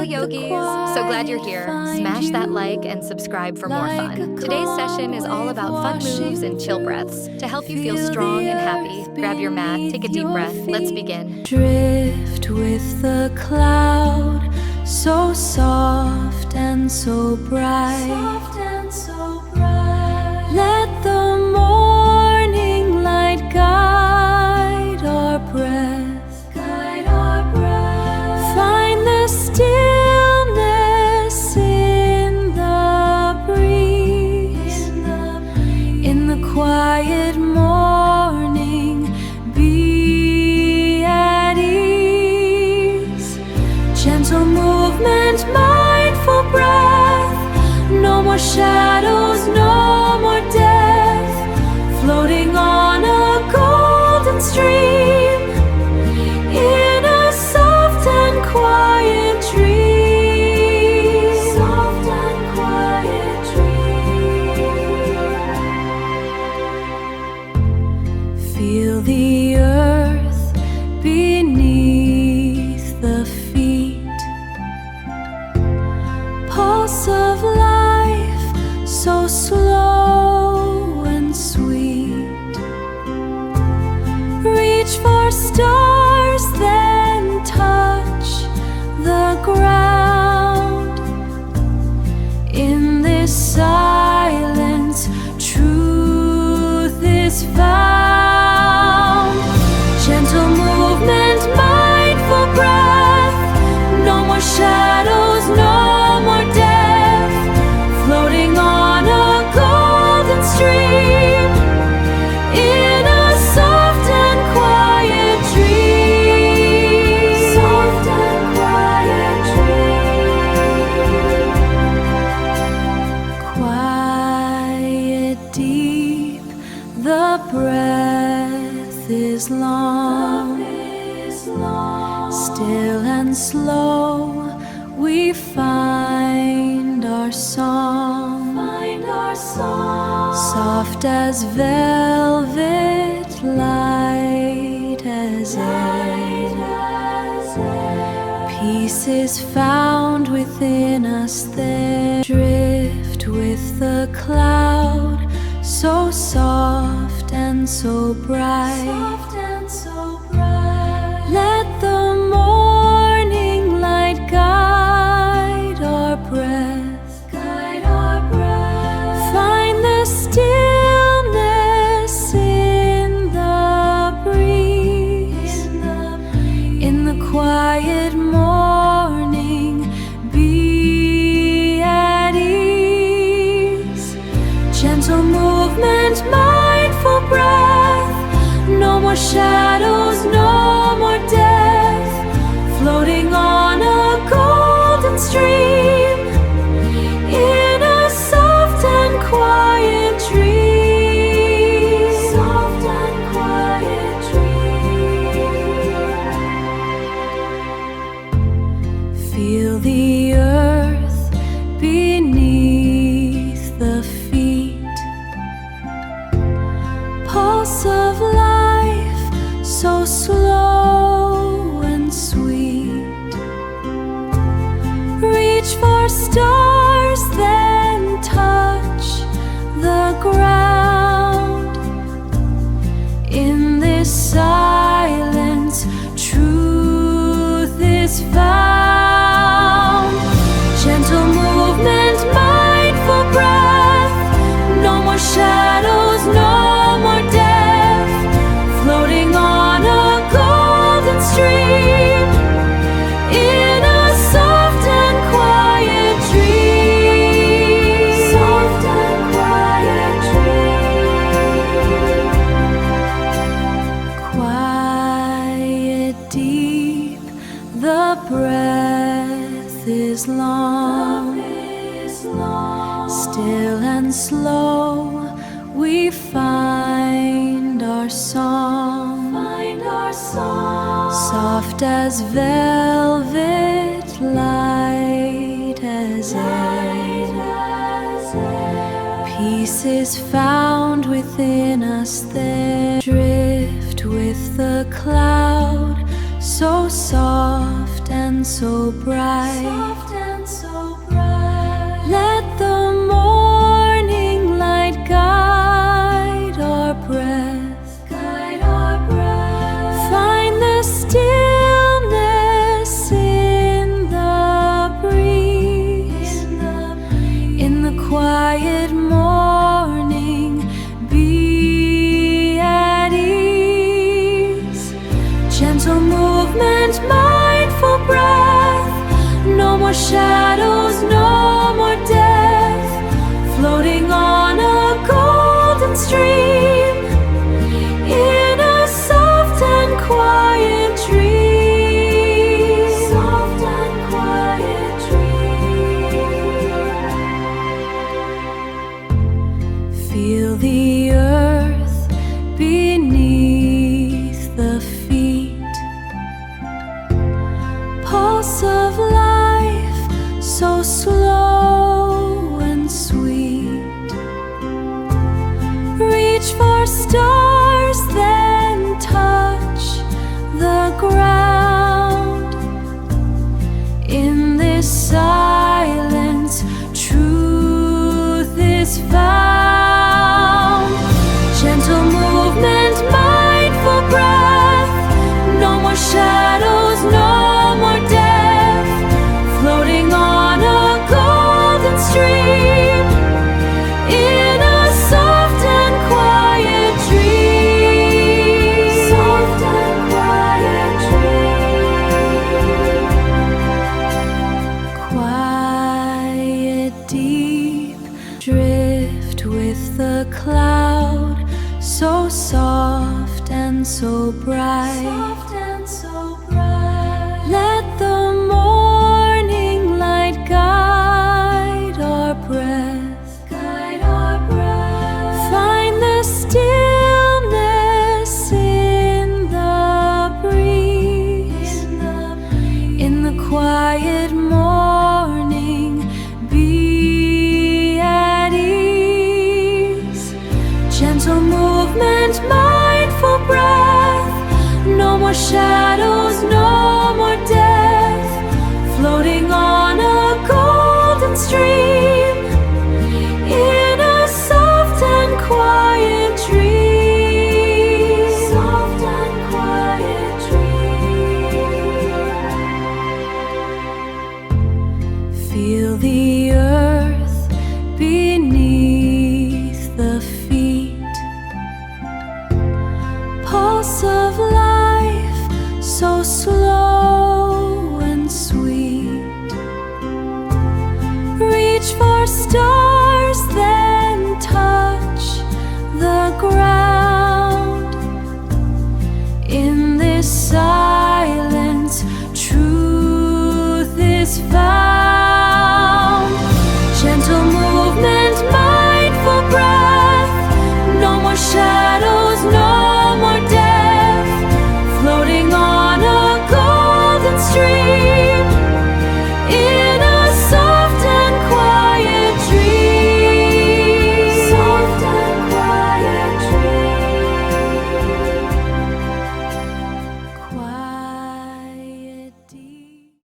Hello yogis, so glad you're here. Smash that like and subscribe for more fun. Today's session is all about fun moves and chill breaths. To help you feel strong and happy, grab your mat, take a deep breath. Let's begin. Drift with the cloud, so soft and so bright. Let the morning light guide our breath. Find the stillness in the breeze. In the quiet morning, be at ease. Gentle movement, mindful breath. No more shadows, no more death. Floating on a golden stream, in a soft and quiet dream. Soft and quiet dream. Feel the earth beneath the feet. Pulse of life, so slow and sweet. Reach for stars, then touch the ground. In this silence, truth is found. Gentle movement, mindful breath. No more shadows, no more death. Floating on a golden stream, in a soft and quiet dream. Soft and quiet dream. Quiet deep, the breath is long. Still and slow, we find our song. Soft as velvet, light as air. Peace is found within us there. Drift with the cloud, so soft and so bright. Let the morning light guide our breath. Find the stillness in the breeze. In the quiet morning, be at ease. Gentle movement, mindful breath. No more shadows, no more death. Floating on a golden stream, in a soft and quiet dream. Soft and quiet dream. Feel the earth beneath the feet. Pulse of life, so slow and sweet. Reach for stars, then touch the ground. In this silence, truth is found. Gentle movement, mindful breath. No more shadows, no more death. Floating on a golden stream, in a soft and quiet dream. Soft and quiet dream. Quiet deep, the breath is long. Still and slow, we find our song. Soft as velvet, light as air. Peace is found within us there. Drift with the cloud, so soft and so bright. more shadows, no more death, floating on a golden stream, in a soft and quiet dream. Soft and quiet dream. Feel the earth beneath the feet, pulse of life so slow and sweet. Reach for stars, then touch the ground. In this silence, truth is found. Gentle movement, mindful breath, no more shadows, no more death, floating on a golden stream, in a soft and quiet dream. Soft and quiet dream. Quiet, deep, drift with the cloud, so soft and so bright. Soft and so bright. Let the morning light guide our breath. Guide our breath. Find the stillness in the breeze. In the quiet morning, be at ease. Gentle movement, mindful breath, no more shadows, no more death, floating on a golden stream, in a soft and quiet dream. Soft and quiet dream. Feel the earth beneath the feet, pulse of life so slow and sweet. Reach for stars, then touch the ground. In this silence,